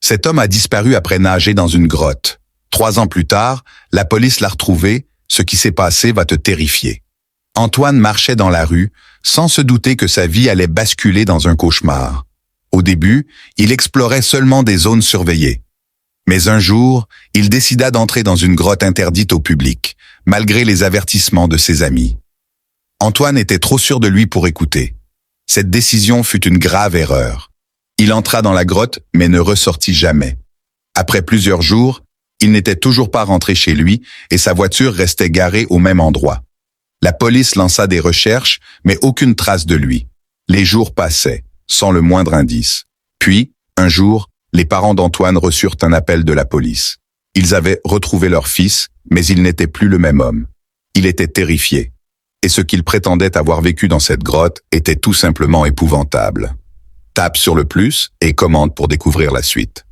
Cet homme a disparu après nager dans une grotte. 3 ans plus tard, la police l'a retrouvé. Ce qui s'est passé va te terrifier. Antoine marchait dans la rue, sans se douter que sa vie allait basculer dans un cauchemar. Au début, il explorait seulement des zones surveillées. Mais un jour, il décida d'entrer dans une grotte interdite au public, malgré les avertissements de ses amis. Antoine était trop sûr de lui pour écouter. Cette décision fut une grave erreur. Il entra dans la grotte, mais ne ressortit jamais. Après plusieurs jours, il n'était toujours pas rentré chez lui et sa voiture restait garée au même endroit. La police lança des recherches, mais aucune trace de lui. Les jours passaient, sans le moindre indice. Puis, un jour, les parents d'Antoine reçurent un appel de la police. Ils avaient retrouvé leur fils, mais il n'était plus le même homme. Il était terrifié. Et ce qu'il prétendait avoir vécu dans cette grotte était tout simplement épouvantable. Tape sur le plus et commente pour découvrir la suite.